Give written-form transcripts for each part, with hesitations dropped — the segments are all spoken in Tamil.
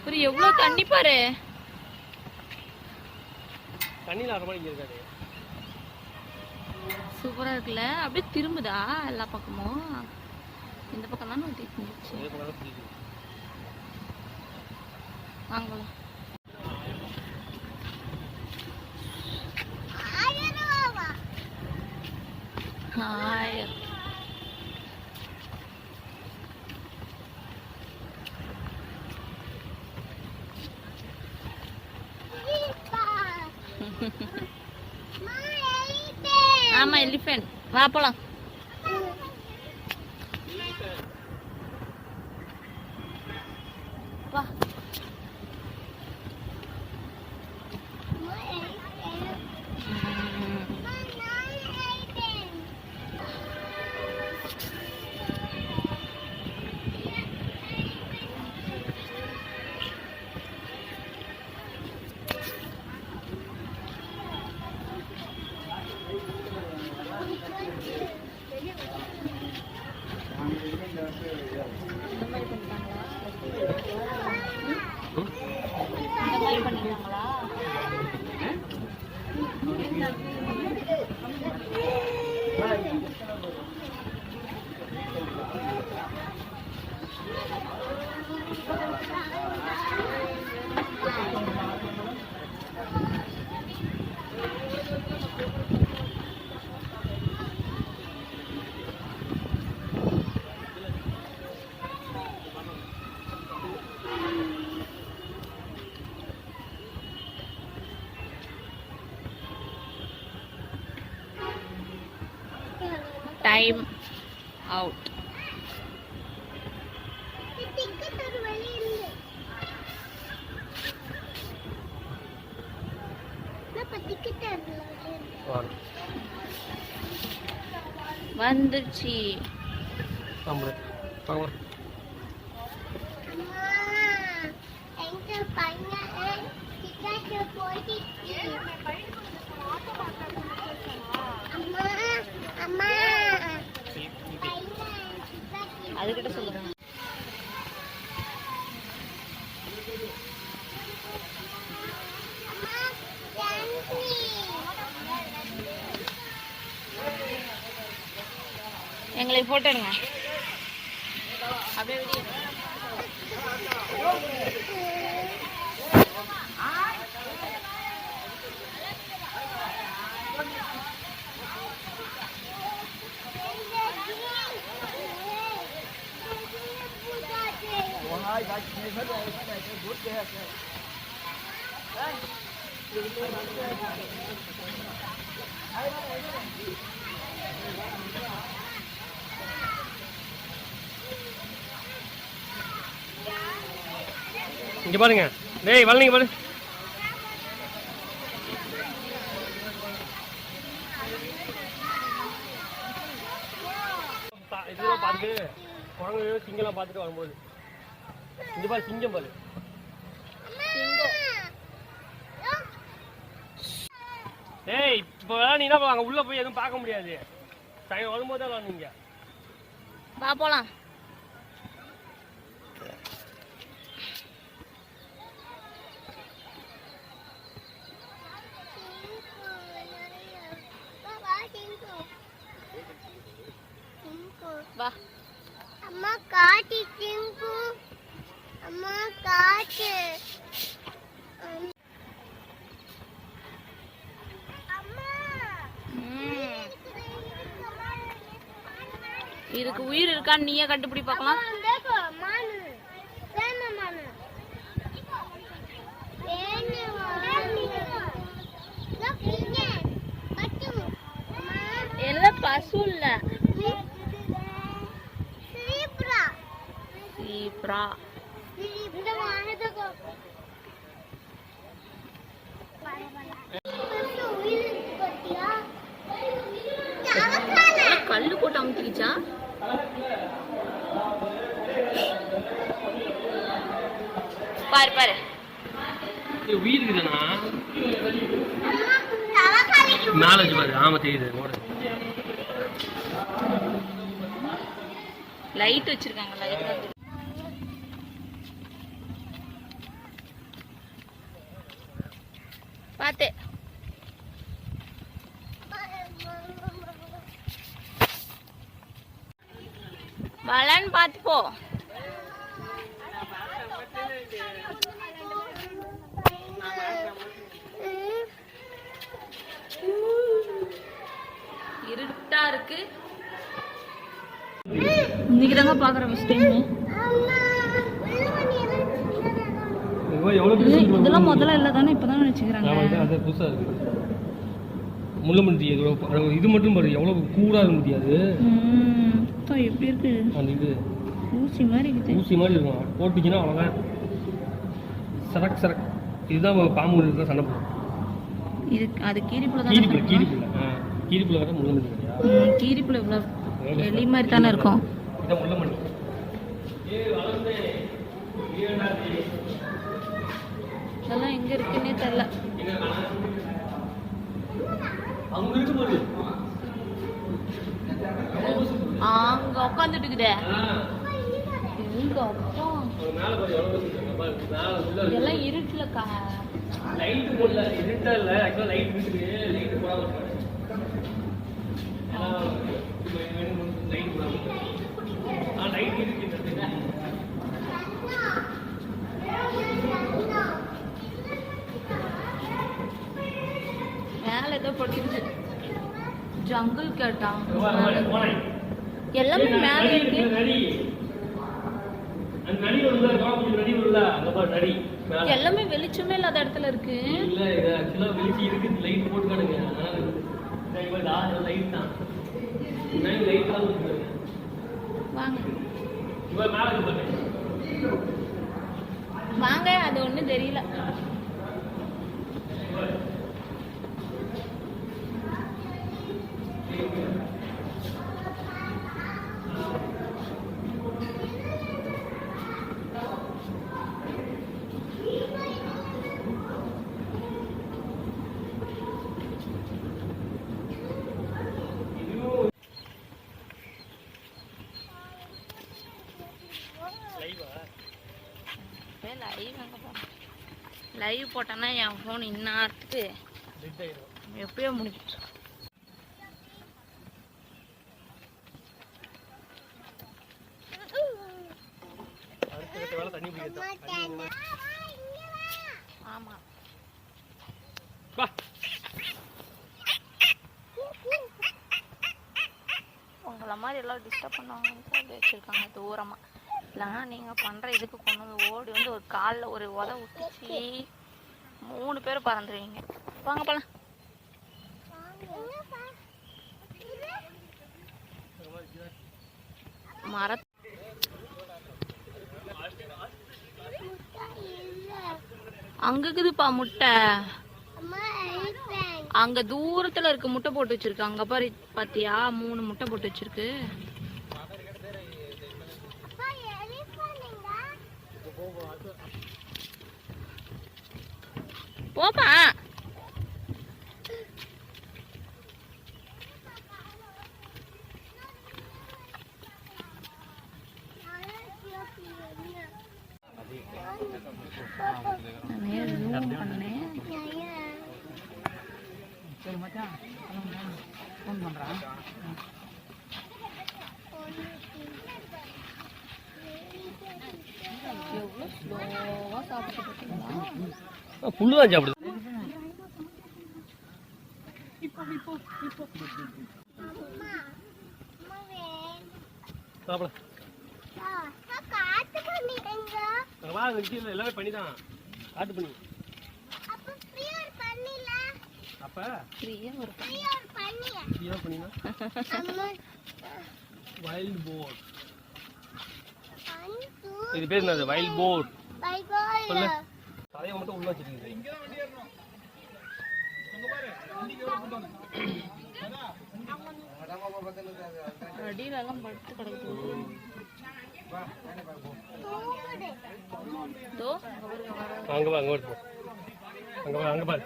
ஒரு எவ்வளவு தண்ணி பாரு. தண்ணில அரை மணிக்கு இருக்காது. சூப்பரா இருக்குல்ல. அப்படியே திரும்புதா எல்லா பக்கமும். இந்த பக்கம் தான் ஊத்திட்டு இருந்துச்சு. வாங்கலாம். ஹாய். ஆமா எலிஃபென்ட். வா போலாம். வா. Time out. வந்துருச்சு. அதுகிட்ட சொல்லுங்க. எங்களை போட்டோ எடுங்க. அப்படியே வெளியே இங்க பாருங்க. டேய் வரலீங்க பாரு. இதெல்லாம் பார்த்து குரங்கு சிங்கம்லாம் பார்த்துட்டு வரும்போது இந்த பாரு சிங்கம் பாரு. டேய் இப்போ நீ என்ன அங்கே உள்ள போய் எதுவும் பார்க்க முடியாது. சாயங்காலம் வரும்போது தான் நீங்க வா போலாம். வா. அம்மா காட்டி சிங்கு. அம்மா காட்டு. இதுக்கு உயிர் இருக்கான்னு நீயே கண்டுபிடி பார்க்கலாம். எல்லாம் பசு இல்ல. சீப்ரா. கல்லு போட்டு அமுத்திக்கிச்சா? பாரு பாரு. உயிர் இருக்குதுண்ணா. நாலஞ்சு பாரு. ஆமா தெரியுது. லைட் வச்சிருக்காங்க. லைட் பாத்து வளன்னு பாத்து போ. இருட்டா இருக்கு. இன்னைக்கு தாங்க பாக்குறேன் ஃபர்ஸ்ட் டைம். இதெல்லாம் முதல்ல இல்ல தானே, இப்பதான் வச்சுக்கிறாங்க. அது புதுசா இருக்கு. முள்ளமண்டி இது மட்டும் பாரு எவ்வளவு கூடா இருக்க முடியாது. எப்படி இருக்கு அந்த இது ஊசி மாதிரி இருக்குது. ஊசி மாதிரி இருக்கும். போட்டுச்சுன்னா அவ்வளோதான் சரக் சரக். இதுதான் பாம்பு தான் சண்டை போடும். இது அது கீரிப்புல தான். கீரிப்புல வர முள்ளமண்டி கிடையாது. கீரிப்புல இவ்வளவு எலி மாதிரி தானே இருக்கும். இதான் முள்ளமண்டி. இதெல்லாம் எங்க இருக்குன்னே தெரியல. அங்க இருக்கு பாரு. அங்க உட்காந்துட்டு இருக்குதே. எங்க அப்பா இதெல்லாம் இருட்டுலக்கா. லைட் போடல. இருட்டா இல்ல, ஆக்சுவலா லைட் இருக்குது. லைட் போடாம லைட் போடாம லைட் இருக்கு. மேல ஏதோ போட்டுருச்சு. ஜங்கிள் கேட்டான். எல்லாமே மேல இருக்கு. எல்லாமே வெளிச்சமே இல்லாத இடத்துல இருக்கு. வாங்க வாங்க, அது ஒண்ணும் தெரியல. லைவ் போட்டேன்னா என் ஃபோன் இந்நேரத்துக்கு எப்பயோ முடிச்சு. ஆமா உங்களை மாதிரி எல்லாம் டிஸ்டர்ப் பண்ணுவாங்கன்னு சொல்லி வச்சிருக்காங்க தூரமா. இல்லைன்னா நீங்க பண்ற இதுக்கு கொண்டு வந்து ஓடி வந்து ஒரு காலில் ஒரு உத விட்டுச்சு 3 பேர் பறந்துருவீங்க. வாங்க போலாம். மர அங்க இருக்குதுப்பா முட்டை. அங்க தூரத்துல இருக்க முட்டை போட்டு வச்சிருக்கு. அங்க பாரு பாத்தியா 3 முட்டை போட்டு வச்சிருக்கு. போப்பா. சரி மச்சான் ஃபோன் பண்ணுறான். எவ்வளோ ஸ்லோவாக சாப்பிட்டு பார்த்தீங்களா? புல்லு தான் சாப்பிடுது. சாப்பிட எல்லாமே பண்ணிதான். காட்டு பண்ணி அப்ப வைல்ட் போட். இது பேர் என்னது? Wild boat. சொல்லு. தலையை மட்டும் உள்ள வச்சிருக்கீங்க. அடியிலெல்லாம் படுத்து கிடக்குது. அங்க பா, அங்க போ. அங்க பா, அங்க பாரு.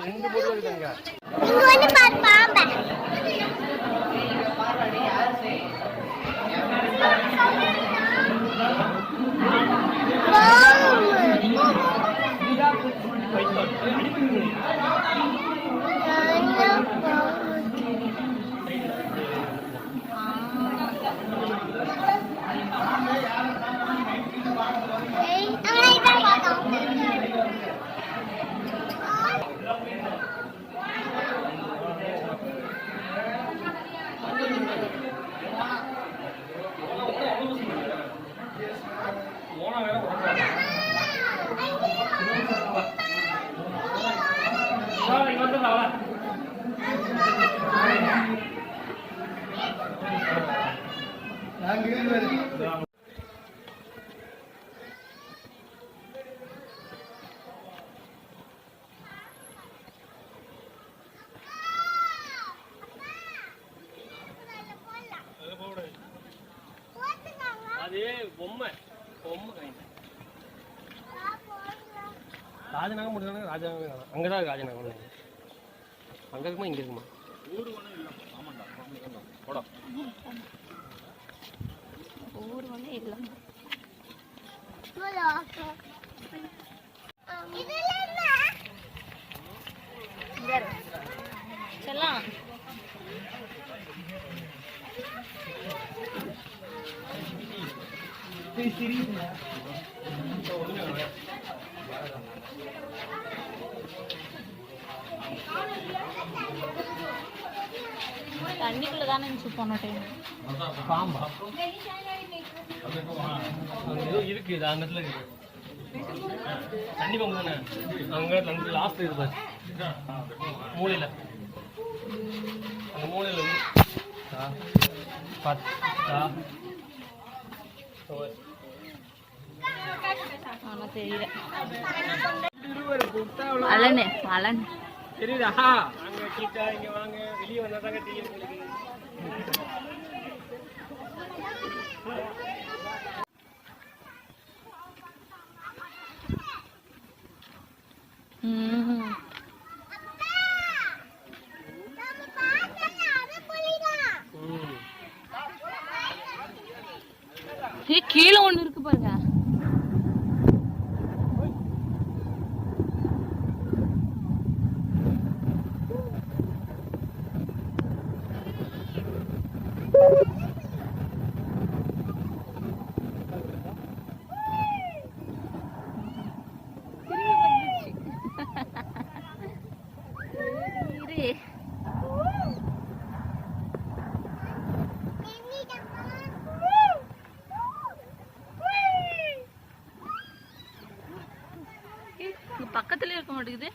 ரெண்டு போட் இருக்காங்க. அது பொம்மை பொம்மை கைங்க ராஜநகர் முடிஞ்சாங்க ராஜநகர் அங்கதான் ராஜநகர் அங்க இருக்குமா இங்க இருக்குமா ஊர் ஒண்ணு இல்லை செல்லாம் தண்ணிக்குள்ள தானே இருந்துச்சு போன டைம் பாம்பா ஏதோ இருக்கு இது அந்த இடத்துல இருக்கு தண்ணி பம்பு தானே அங்க லாஸ்ட் இருக்கு மூலையில அந்த மூலையில ஆனா தெரியல அலனே அலன் தெரியுதா அங்க கீழே இங்க வாங்க வெளியே வந்தாதாங்க தெரியும் கீழே ஒண்ணு இருக்கு பாருங்க பக்கத்துல இருக்க மாட்டேங்குது.